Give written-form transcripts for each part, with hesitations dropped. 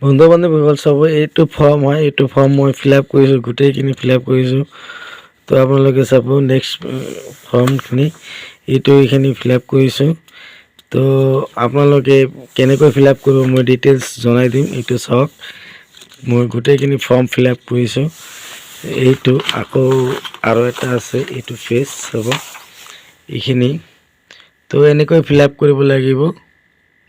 বন্ধু বান্ধৱীসকল চাব, এইটো ফৰ্ম হয়। এইটো ফৰ্ম মই ফিল আপ কৰিছোঁ, গোটেইখিনি ফিল আপ কৰিছোঁ। তো আপোনালোকে চাব নেক্সট ফৰ্মখিনি, এইখিনি ফিল আপ কৰিছোঁ। তো আপোনালোকে কেনেকৈ ফিল আপ কৰিব মই ডিটেইলছ জনাই দিম। এইটো চাওক, মই গোটেইখিনি ফৰ্ম ফিল আপ কৰিছোঁ। এইটো আকৌ আৰু এটা আছে, এইটো পেজ চাব এইখিনি। তো এনেকৈ ফিল আপ কৰিব লাগিব।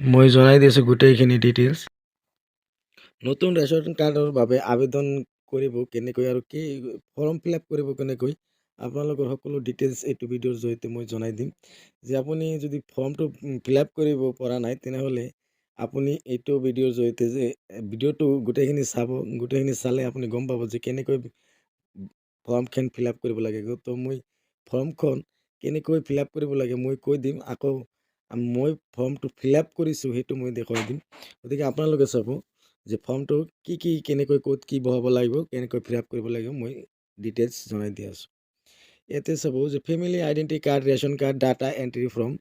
মই জনাই দিছোঁ গোটেইখিনি ডিটেইলছ। নতুন ৰেচন কাৰ্ডৰ বাবে আবেদন কৰিব কেনেকৈ আৰু কি ফৰ্ম ফিল আপ কৰিব কেনেকৈ, আপোনালোকৰ সকলো ডিটেইলছ এইটো ভিডিঅ'ৰ জৰিয়তে মই জনাই দিম। যে আপুনি যদি ফৰ্মটো ফিল আপ কৰিব পৰা নাই, তেনেহ'লে আপুনি এইটো ভিডিঅ'ৰ জৰিয়তে যে ভিডিঅ'টো গোটেইখিনি চাব। গোটেইখিনি চালে আপুনি গম পাব যে কেনেকৈ ফৰ্মখন ফিল আপ কৰিব লাগে। তো মই ফৰ্মখন কেনেকৈ ফিল আপ কৰিব লাগে মই কৈ দিম। আকৌ মই ফৰ্মটো ফিল আপ কৰিছোঁ সেইটো মই দেখুৱাই দিম। গতিকে আপোনালোকে চাব যে ফৰ্মটো কি কেনেকৈ ক'ত কি বহাব লাগিব, কেনেকৈ ফিল আপ কৰিব লাগিব, মই ডিটেইলছ জনাই দি আছোঁ। ইয়াতে চাব যে family identity card, ration card, data entry form.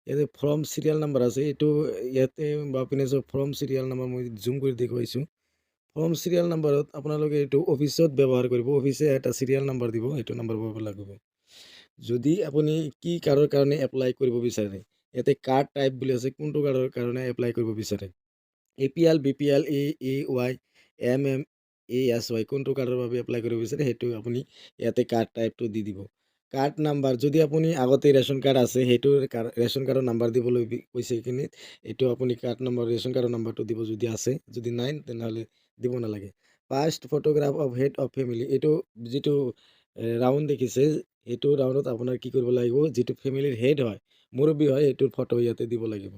ইয়াতে ফৰ্ম চিৰিয়েল নাম্বাৰ আছে। এইটো ইয়াতে বাপিনে চাব ফৰ্ম চিৰিয়েল নাম্বাৰ মই জুম কৰি দেখুৱাইছোঁ। ফৰ্ম চিৰিয়েল নাম্বাৰত আপোনালোকে এইটো অফিচত ব্যৱহাৰ কৰিব। অফিচে এটা চিৰিয়েল নাম্বাৰ দিব, সেইটো নাম্বাৰ বহাব লাগিব। যদি আপুনি কি কাৰ্ডৰ কাৰণে এপ্লাই কৰিব বিচাৰে, ইয়াতে কাৰ্ড টাইপ বুলি আছে, কোনটো কাৰ্ডৰ কাৰণে এপ্লাই কৰিব বিচাৰে, APL, BPL, AY, MMASY, কোনটো কাৰ্ডৰ বাবে এপ্লাই কৰিব বিচাৰে সেইটো আপুনি ইয়াতে কাৰ্ড টাইপটো দি দিব। কাৰ্ড নাম্বাৰ, যদি আপুনি আগতে ৰেচন কাৰ্ড আছে সেইটো ৰেচন কাৰ্ডৰ নাম্বাৰ দিবলৈ কৈছে এইখিনিত। এইটো আপুনি কাৰ্ড নম্বৰ ৰেচন কাৰ্ডৰ নাম্বাৰটো দিব যদি আছে, যদি নাই তেনেহ'লে দিব নালাগে। First photograph of head of family, এইটো যিটো ৰাউণ্ড দেখিছে সেইটো ৰাউণ্ডত আপোনাৰ কি কৰিব লাগিব, যিটো ফেমিলিৰ হেড হয়, মুৰব্বী হয়, সেইটোৰ ফটো ইয়াতে দিব লাগিব।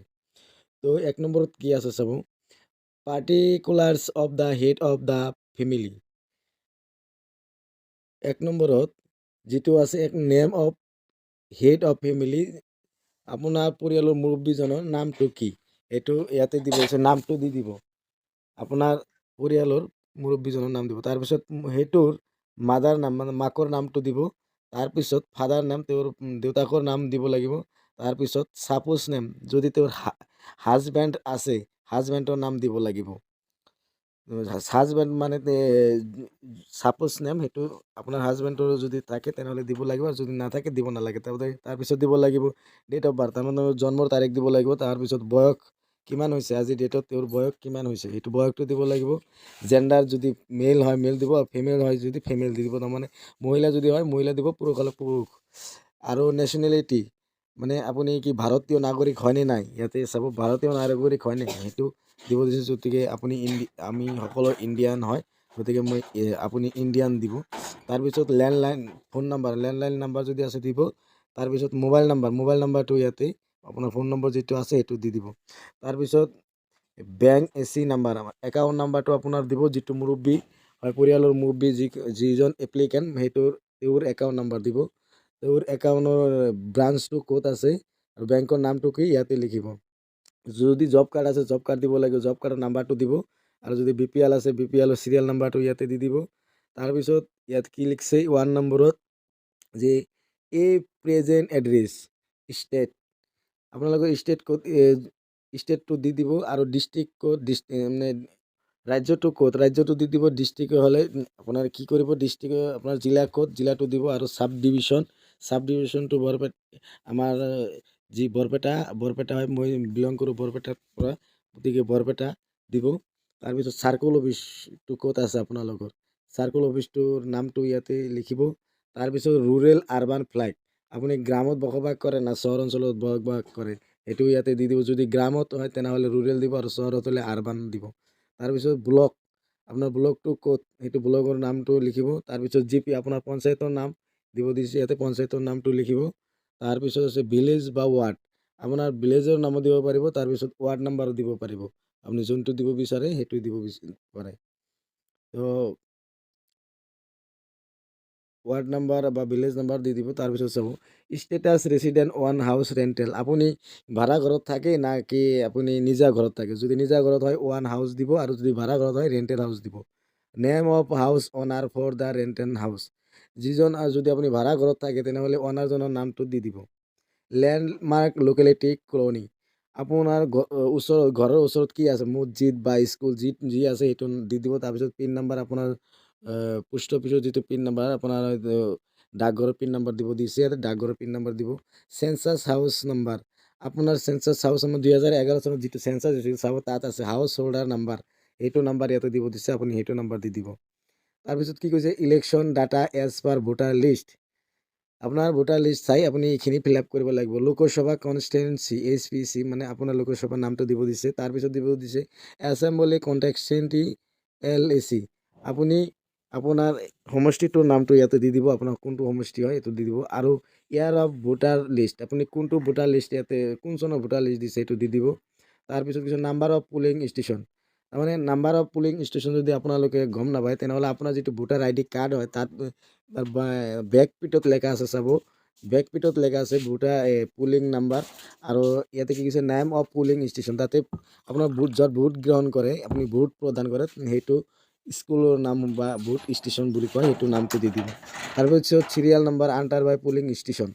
তো 1 নম্বৰত কি আছে চাব, particulars of the head of the family. 1 নম্বৰত যিটো আছে name of head of family, আপোনাৰ পৰিয়ালৰ মুৰব্বীজনৰ নামটো কি, এইটো ইয়াতে দিব আছে, নামটো দি দিব। আপোনাৰ পৰিয়ালৰ মুৰব্বীজনৰ নাম দিব। তাৰপিছত সেইটোৰ মাদাৰ নাম মানে মাকৰ নামটো দিব। তাৰপিছত ফাদাৰ নাম, তেওঁৰ দেউতাকৰ নাম দিব লাগিব। তাৰপিছত ছাপোজ নেম, যদি তেওঁৰ হাজবেণ্ড আছে হাজবেণ্ডৰ নাম দিব লাগিব। হাজবেণ্ড মানে ছাপোজ নেম, সেইটো আপোনাৰ হাজবেণ্ডৰ যদি থাকে তেনেহ'লে দিব লাগিব, আৰু যদি নাথাকে দিব নালাগে। তাৰপিছত দিব লাগিব ডেট অফ বাৰ্থ, তাৰমানে জন্মৰ তাৰিখ দিব লাগিব। তাৰপিছত বয়স কিমান হৈছে, আজি ডেটত তেওঁৰ বয়স কিমান হৈছে সেইটো বয়সটো দিব লাগিব। জেণ্ডাৰ, যদি মেল হয় মেল দিব, ফিমেল হয় যদি ফিমেল দি দিব। তাৰমানে মহিলা যদি হয় মহিলা দিব, পুৰুষ হ'লে পুৰুষ। আৰু নেশ্যনেলিটি, মানে আপুনি কি ভাৰতীয় নাগৰিক হয়নে নাই, ইয়াতে চাব ভাৰতীয় নাগৰিক হয়নে সেইটো দিব দিছোঁ। গতিকে আপুনি আমি সকলো ইণ্ডিয়ান হয়, গতিকে মই আপুনি ইণ্ডিয়ান দিব। তাৰপিছত landline phone number, landline number যদি আছে দিব। তাৰপিছত মোবাইল নাম্বাৰটো ইয়াতে আপোনাৰ ফোন নম্বৰ যিটো আছে সেইটো দি দিব। তাৰপিছত বেংক AC নাম্বাৰ, একাউণ্ট নাম্বাৰটো আপোনাৰ দিব, যিটো মুৰব্বী হয় পৰিয়ালৰ মুৰব্বী যিজন এপ্লিকেণ্ট তেওঁৰ একাউণ্ট নাম্বাৰ দিব। তেওঁৰ একাউণ্টৰ ব্ৰাঞ্চটো ক'ত আছে আৰু বেংকৰ নামটো কি ইয়াতে লিখিব। যদি জব কাৰ্ড আছে জব কাৰ্ড দিব লাগিব, জব কাৰ্ডৰ নাম্বাৰটো দিব। আৰু যদি BPL আছে BPLৰ চিৰিয়েল নাম্বাৰটো ইয়াতে দি দিব। তাৰপিছত ইয়াত কি লিখিছে 1 নম্বৰত, যে প্ৰেজেণ্ট এড্ৰেছ ষ্টেট, আপোনালোকৰ ষ্টেট ক'ত ষ্টেটটো দি দিব। আৰু ডিষ্ট্ৰিক্ট ক'ত, মানে ৰাজ্যটো ক'ত, ৰাজ্যটো দি দিব। ডিষ্ট্ৰিক্ট হ'লে আপোনাৰ কি কৰিব, ডিষ্ট্ৰিক্ট আপোনাৰ জিলা ক'ত, জিলাটো দিব। আৰু চাব ডিভিশ্যনটো আমাৰ যি বৰপেটা হয়, মই বিলং কৰোঁ বৰপেটাৰ পৰা, গতিকে বৰপেটা দিব। তাৰপিছত চাৰ্কল অফিচটো ক'ত আছে আপোনালোকৰ, চাৰ্কল অফিচটোৰ নামটো ইয়াতে লিখিব। তাৰপিছত ৰুৰেল আৰবান ফ্লাইট, আপুনি গ্ৰামত বসবাস কৰে না চহৰ অঞ্চলত বসবাস কৰে, সেইটো ইয়াতে দি দিব। যদি গ্ৰামত হয় তেনেহ'লে ৰুৰেল দিব, আৰু চহৰত হ'লে আৰবান দিব। তাৰপিছত ব্লক, আপোনাৰ ব্লকটো ক'ত সেইটো ব্লকৰ নামটো লিখিব। তাৰপিছত GP, আপোনাৰ পঞ্চায়তৰ নাম দিব দিছে, ইয়াতে পঞ্চায়তৰ নামটো লিখিব। তাৰপিছত আছে ভিলেজ বা ৱাৰ্ড, আপোনাৰ ভিলেজৰ নামো দিব পাৰিব। তাৰপিছত ৱাৰ্ড নাম্বাৰো দিব পাৰিব, আপুনি যোনটো দিব বিচাৰে সেইটো দিব পাৰে। তো ৱাৰ্ড নাম্বাৰ বা ভিলেজ নাম্বাৰ দি দিব। তাৰপিছত চাব status resident one house rental, আপুনি ভাড়া ঘৰত থাকে না কি আপুনি নিজা ঘৰত থাকে। যদি নিজা ঘৰত হয় ওৱান হাউচ দিব, আৰু যদি ভাড়া ঘৰত হয় ৰেণ্টেড হাউচ দিব। নেম অফ হাউচ অনাৰ ফৰ দ্য ৰেণ্টেড হাউচ, যিজন, যদি আপুনি ভাড়া ঘৰত থাকে তেনেহ'লে অনাৰজনৰ নামটো দি দিব। লেণ্ডমাৰ্ক লোকেলিটি কলনি, আপোনাৰ ঘৰৰ ওচৰত কি আছে, মছজিদ বা স্কুল যি আছে সেইটো দি দিব। তাৰপিছত পিন নাম্বাৰ আপোনাৰ পোষ্ট অফিচৰ যিটো পিন নাম্বাৰ আপোনাৰ ডাকঘৰৰ পিন নাম্বাৰ দিব দিছে, ইয়াতে ডাকঘৰৰ পিন নাম্বাৰ দিব। চেঞ্চাছ হাউচ নাম্বাৰ, আপোনাৰ চেঞ্চাছ হাউচ নাম্বাৰ 2011 চনত যিটো চেঞ্চাছ হৈছিল চাব, তাত আছে হাউচ হোল্ডাৰ নাম্বাৰ, সেইটো নাম্বাৰ ইয়াতে দিব দিছে, আপুনি সেইটো নাম্বাৰ দি দিব। তাৰপিছত কি কৈছে, election data as per voter list, আপোনাৰ ভোটাৰ লিষ্ট চাই আপুনি এইখিনি ফিল আপ কৰিব লাগিব। লোকসভা কনষ্টিটুৱেঞ্চি HPC মানে আপোনাৰ লোকসভাৰ নামটো দিব দিছে। তাৰপিছত দিব দিছে এছেম্বলি কনষ্টিটুৱেঞ্চি LAC, আপুনি আপোনাৰ সমষ্টিটোৰ নামটো ইয়াতে দি দিব, আপোনাৰ কোনটো সমষ্টি হয় এইটো দি দিব। আৰু ইয়াৰ অফ ভোটাৰ লিষ্ট, আপুনি কোনটো ভোটাৰ লিষ্ট ইয়াতে কোন চনৰ ভোটাৰ লিষ্ট দিছে সেইটো দি দিব। তাৰপিছত কিছু নাম্বাৰ অফ পুলিং ষ্টেচন, তাৰমানে নাম্বাৰ অফ পুলিং ষ্টেচন যদি আপোনালোকে গম নাপায় তেনেহ'লে আপোনাৰ যিটো ভোটাৰ ID কাৰ্ড হয় তাত বেক পিটত লেখা আছে, চাব বেক পিটত লেখা আছে ভোটাৰ পুলিং নাম্বাৰ। আৰু ইয়াতে কি কৈছে, নেম অফ পুলিং ষ্টেচন, তাতে আপোনাৰ য'ত ভোট গ্ৰহণ কৰে, আপুনি ভোট প্ৰদান কৰে, সেইটো স্কুলৰ নাম বা ভোট ষ্টেচন বুলি কয়, সেইটো নামটো দি দিব। তাৰপিছত চিৰিয়েল নাম্বাৰ আণ্টাৰ বাই পুলিং ষ্টেচন,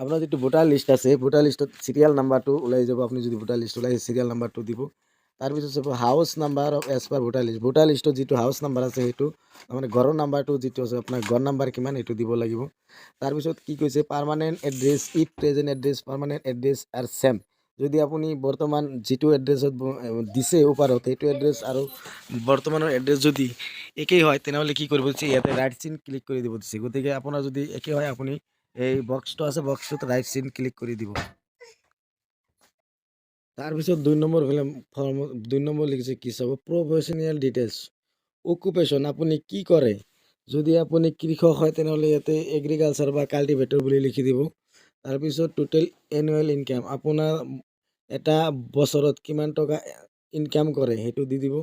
আপোনাৰ যিটো ভোটাৰ লিষ্ট আছে ভোটাৰ লিষ্টত চিৰিয়েল নাম্বাৰটো ওলাই যাব, আপুনি যদি ভোটাৰ লিষ্ট ওলাই চিৰিয়েল নাম্বাৰটো দিব। তাৰপিছত চাব house number of as per voter লিষ্টত যিটো হাউচ নাম্বাৰ আছে সেইটো মানে ঘৰৰ নাম্বাৰটো যিটো আছে আপোনাৰ ঘৰ নাম্বাৰ কিমান সেইটো দিব লাগিব। তাৰপিছত কি কৈছে, permanent address if present address permanent address are same, যদি আপুনি বৰ্তমান যিটো এড্ৰেছত দিছে ওপৰত সেইটো এড্ৰেছ আৰু বৰ্তমানৰ এড্ৰেছ যদি একেই হয় তেনেহ'লে কি কৰিব দিছে, ইয়াতে ৰাইট চিন ক্লিক কৰি দিব দিছে। গতিকে আপোনাৰ যদি একেই হয় আপুনি এই বক্সটো আছে বক্সটোত ৰাইট চিন ক্লিক কৰি দিব। তাৰপিছত 2 নম্বৰ লিখিছে কি চাব, প্ৰফেশ্যনেল ডিটেইলছ অকুপেশ্যন, আপুনি কি কৰে, যদি আপুনি কৃষক হয় তেনেহ'লে ইয়াতে এগ্ৰিকালচাৰ বা কাল্টিভেটৰ বুলি লিখি দিব। তাৰপিছত টোটেল এনুৱেল ইনকাম, আপোনাৰ এটা বছৰত কিমান টকা ইনকাম কৰে সেইটো দি দিব।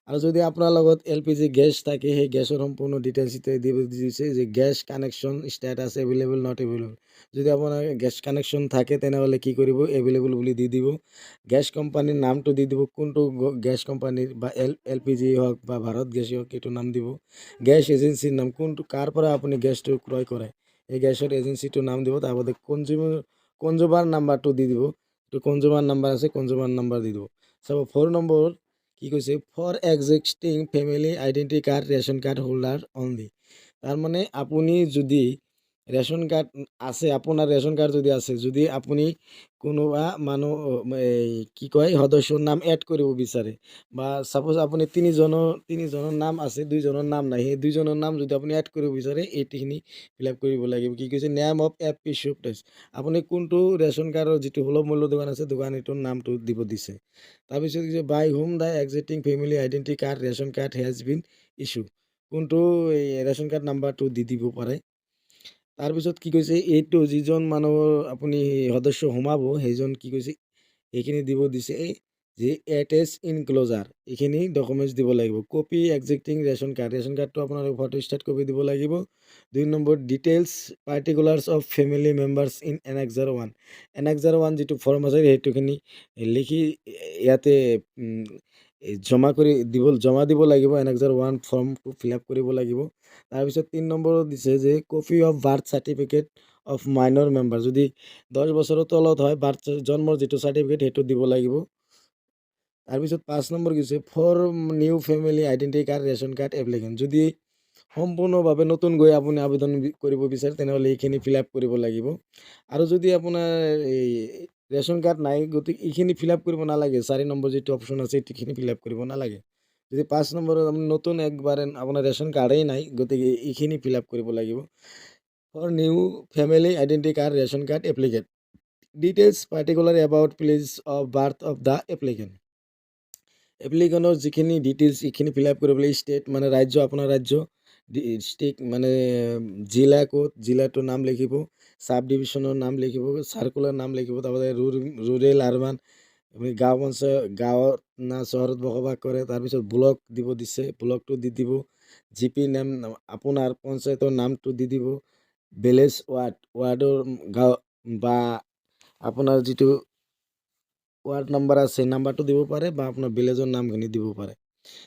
আৰু যদি আপোনাৰ লগত LPG গেছ থাকে সেই গেছৰ সম্পূৰ্ণ ডিটেইলছ দিব দিছে, যে gas connection status available not available, যদি আপোনাৰ গেছ কানেকশ্যন থাকে তেনেহ'লে কি কৰিব, এভেইলেবল বুলি দি দিব। গেছ কোম্পানীৰ নামটো দি দিব, কোনটো গেছ কোম্পানীৰ বা LPG হওক বা ভাৰত গেছেই হওক সেইটো নাম দিব। গেছ এজেঞ্চিৰ নাম, কোনটো কাৰ পৰা আপুনি গেছটো ক্ৰয় কৰে এই গেছৰ এজেঞ্চিটোৰ নাম দিব। তাৰপিছত কনজিউমাৰ নাম্বাৰটো দি দিব, তো কনজিউমাৰ নাম্বাৰ আছে কনজিউমাৰ নাম্বাৰ দি দিব। চাব 4 নম্বৰ কি কৈছে, for existing family identity card ration card holder only, তাৰমানে আপুনি যদি ৰেচন কাৰ্ড আছে, আপোনাৰ ৰেচন কাৰ্ড যদি আছে, যদি আপুনি কোনোবা মানুহ কি কয় সদস্যৰ নাম এড কৰিব বিচাৰে, বা ছাপ'জ আপুনি তিনিজনৰ নাম আছে 2জনৰ নাম নাই, সেই 2জনৰ নাম যদি আপুনি এড কৰিব বিচাৰে এইখিনি ফিল আপ কৰিব লাগিব। কি কৈছে, নেম অফ এপি শ্বপেজ, আপুনি কোনটো ৰেচন কাৰ্ডৰ যিটো সুলভ মূল্য দোকান আছে দোকানীটোৰ নামটো দিব দিছে। তাৰপিছত কি by whom the existing family identity card ration card has been issue, কোনটো এই ৰেচন কাৰ্ড নাম্বাৰটো দি দিব পাৰে। তাৰপিছত কি কৈছে, এইটো যিজন মানুহৰ আপুনি সদস্য সোমাব সেইজন কি কৈছে এইখিনি দিব দিছে, যে এটেচ ইনক্ল'জাৰ এইখিনি ডকুমেণ্টছ দিব লাগিব। কপি এক্সিষ্টিং ৰেচন কাৰ্ডটো আপোনাৰ ফটো ষ্টেট কপি দিব লাগিব। 2 নম্বৰ details particulars of family members in Annexure 1, Annexure 1 যিটো ফৰ্ম আছে সেইটোখিনি লিখি ইয়াতে জমা দিব লাগিব। Annexure 1 ফৰ্মটো ফিল আপ কৰিব লাগিব। তাৰপিছত 3 নম্বৰত দিছে যে copy of birth certificate of minor member, যদি 10 বছৰৰ তলত হয় জন্মৰ যিটো চাৰ্টিফিকেট সেইটো দিব লাগিব। তাৰপিছত 5 নম্বৰ কৈছে for new family identity card ration card applicant, যদি সম্পূৰ্ণভাৱে নতুনকৈ আপুনি আবেদন কৰিব বিচাৰে তেনেহ'লে এইখিনি ফিল আপ কৰিব লাগিব। আৰু যদি আপোনাৰ এই ৰেচন কাৰ্ড নাই গতিকে এইখিনি ফিল আপ কৰিব নালাগে, 4 নম্বৰ যিটো অপশ্যন আছে এইখিনি ফিল আপ কৰিব নালাগে। যদি 5 নম্বৰত আপুনি নতুন একবাৰে আপোনাৰ ৰেচন কাৰ্ডেই নাই গতিকে এইখিনি ফিল আপ কৰিব লাগিব। For new family identity card ration card applicant, details particular about place of birth of the applicant, এপ্লিকেণ্টৰ যিখিনি ডিটেইলছ এইখিনি ফিল আপ কৰিব লাগিব। ষ্টেট মানে ৰাজ্য, আপোনাৰ ৰাজ্য, ষ্টেট মানে জিলা ক'ত, জিলাটোৰ নাম লিখিব, চাব ডিভিশ্যনৰ নাম লিখিব, চাৰ্কুলাৰ নাম লিখিব। তাৰপিছত ৰুৰেল আৰবান, গাঁও পঞ্চায়ত গাঁৱত না চহৰত বসবাস কৰে। তাৰপিছত ব্লক দিব দিছে, ব্লকটো দি দিব। GP নেম আপোনাৰ পঞ্চায়তৰ নামটো দি দিব। ভিলেজ ৱাৰ্ডৰ গাঁও বা আপোনাৰ যিটো ৱাৰ্ড নাম্বাৰ আছে নাম্বাৰটো দিব পাৰে, বা আপোনাৰ ভিলেজৰ নামখিনি দিব পাৰে।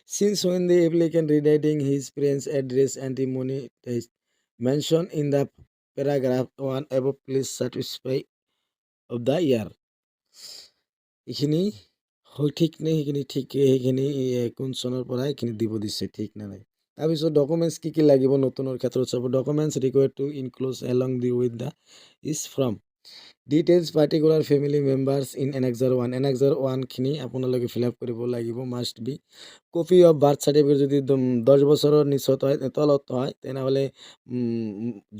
Since when the applicant reciting his parents' address and the money is mentioned in the paragraph 1 above, please satisfy of the year. এইখিনি ঠিক নে সেইখিনি ঠিক সেইখিনি কোন চনৰ পৰা এইখিনি দিব দিছে ঠিক নে নাই। তাৰপিছত ডকুমেণ্টছ কি লাগিব নতুনৰ ক্ষেত্ৰত চাব। Documents required to include along the with the is from details particular family members in annexure 1। এনেক্সাৰ 1খিনি আপোনালোকে ফিল আপ কৰিব লাগিব। Must be copy of birth certificate যদি 10 বছৰৰ নিচত হয় তলত হয় তেনেহ'লে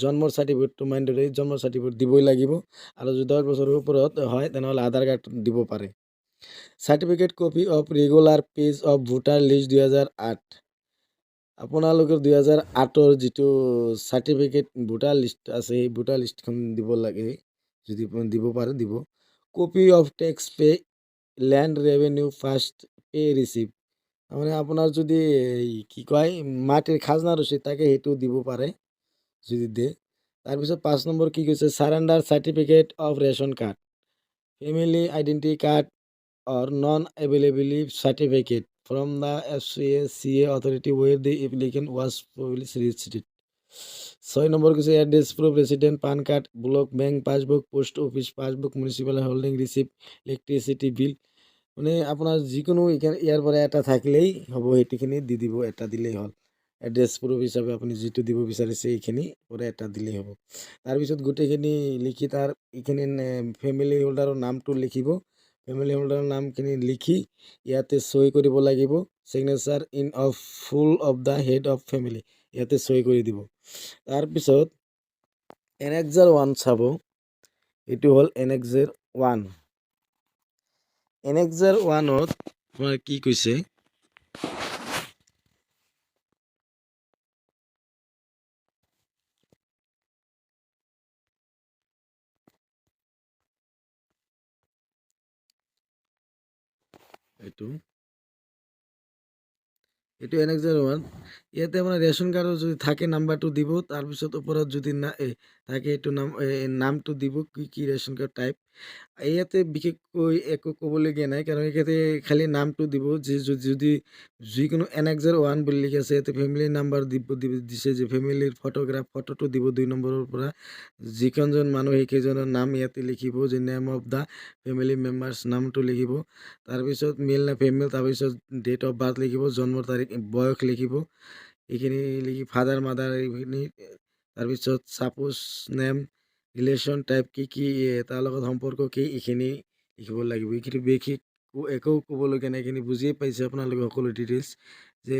জন্মৰ চাৰ্টিফিকেটটো মাইণ্ডৰি জন্মৰ চাৰ্টিফিকেট দিবই লাগিব। আৰু যদি 10 বছৰৰ ওপৰত হয় তেনেহ'লে আধাৰ কাৰ্ড দিব পাৰে। Certificate copy of regular page of voter list 2008। আপোনালোকৰ 2008ৰ যিটো চাৰ্টিফিকেট ভোটাৰ লিষ্ট আছে সেই ভোটাৰ লিষ্টখন দিব লাগে। যদি দিব পাৰে দিব। Copy of tax pay land revenue first pay receipt. মানে আপোনাৰ যদি কি কয় মাটিৰ খাজনা ৰচিদ থাকে সেইটো দিব পাৰে যদি দিয়ে। তাৰপিছত 5 নম্বৰ কি কৈছে surrender certificate of ration card family identity card or non-availability certificate from the FCA authority where the applicant was previously registered. 6 number কৈছে address proof resident PAN card block bank passbook post office passbook municipal holding receipt electricity bill মানে আপোনাৰ যিকোনো ইয়াৰ পৰা এটা থাকিলেই হ'ব। সেইটোখিনি দি দিব এটা দিলেই হ'ল। এড্ৰেছ প্ৰুফ হিচাপে আপুনি যিটো দিব বিচাৰিছে এইখিনি পৰা এটা দিলেই হ'ব। তাৰপিছত গোটেইখিনি লিখি তাৰ এইখিনি ফেমিলি হোল্ডাৰৰ নামটো লিখিব। ফেমিলি হোল্ডাৰৰ নামখিনি লিখি ইয়াতে চহী কৰিব লাগিব। Signature in of full of the head of family ইয়াতে চহী কৰি দিব। তাৰপিছত এনেক্সাৰ 1 চাব। এইটো হ'ল এনেক্সাৰ 1। এনেক্সাৰ 1ত আপোনাৰ কি কৈছে এইটো এনেক্সাৰ 1। ইয়াতে আপোনাৰ ৰেচন কাৰ্ডৰ যদি থাকে নাম্বাৰটো দিব। তাৰপিছত ওপৰত যদি থাকে এইটো নামটো দিব কি ৰেচন কাৰ্ড টাইপ। ইয়াতে বিশেষকৈ একো ক'বলগীয়া নাই কাৰণ ইয়াতে খালি নামটো দিব। যদি যিকোনো এনেক্সাৰ 1 বুলি লিখি আছে ইয়াতে ফেমিলি নাম্বাৰ দিছে যে ফেমিলিৰ ফটোটো দিব 2 নম্বৰৰ পৰা। যিখনজন মানুহ সেইকেইজনৰ নাম ইয়াতে লিখিব যে name of the family members নামটো লিখিব। তাৰপিছত মেল নে ফিমেল তাৰপিছত ডেট অফ বাৰ্থ লিখিব জন্মৰ তাৰিখ বয়স লিখিব। এইখিনি লিখি ফাদাৰ মাদাৰ এইখিনি তাৰপিছত ছাপোজ নেম ৰিলেশ্যন টাইপ কি তাৰ লগত সম্পৰ্ক কি এইখিনি লিখিব লাগিব। এইখিনি বিশেষ একো ক'বলগীয়া নাই। এইখিনি বুজিয়ে পাইছে আপোনালোকে সকলো ডিটেইলছ যে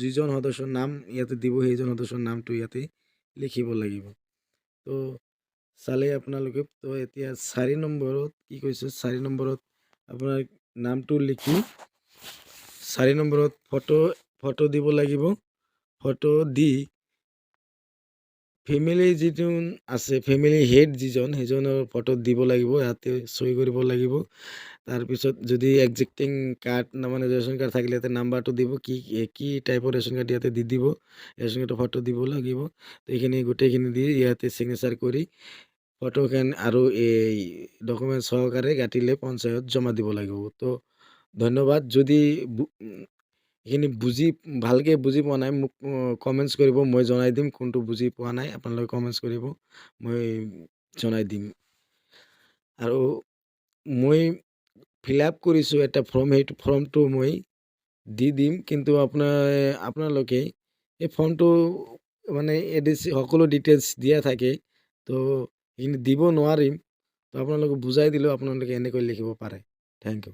যিজন সদস্যৰ নাম ইয়াতে দিব সেইজন সদস্যৰ নামটো ইয়াতে লিখিব লাগিব। তো চালে আপোনালোকে। তো এতিয়া 4 নম্বৰত কি কৈছে 4 নম্বৰত আপোনাৰ নামটো লিখি 4 নম্বৰত ফটো দিব লাগিব। ফটো দি ফেমিলি যিটো আছে ফেমিলি হেড যিজন সেইজনৰ ফটো দিব লাগিব। ইয়াতে চহী কৰিব লাগিব। তাৰপিছত যদি এক্সিষ্টিং কাৰ্ড মানে ৰেচন কাৰ্ড থাকিলে ইয়াতে নাম্বাৰটো দিব কি টাইপৰ ৰেচন কাৰ্ড ইয়াতে দি দিব। ৰেচন কাৰ্ডৰ ফটো দিব লাগিব। তো এইখিনি গোটেইখিনি দি ইয়াতে চিগনেচাৰ কৰি ফটোখন আৰু এই ডকুমেণ্ট সহকাৰে গাঁঠিলে পঞ্চায়ত জমা দিব লাগিব। তো ধন্যবাদ। যদি এইখিনি ভালকৈ বুজি পোৱা নাই মোক কমেণ্টছ কৰিব। মই জনাই দিম কোনটো বুজি পোৱা নাই। আপোনালোকে কমেণ্টছ কৰিব মই জনাই দিম। আৰু মই ফিল আপ কৰিছোঁ এটা ফৰ্ম সেইটো ফৰ্মটো মই দি দিম। কিন্তু আপোনালোকে এই ফৰ্মটো মানে সকলো ডিটেইলছ দিয়া থাকে। তো এইখিনি দিব নোৱাৰিম। তো আপোনালোকে বুজাই দিলেও আপোনালোকে এনেকৈ লিখিব পাৰে। Thank U.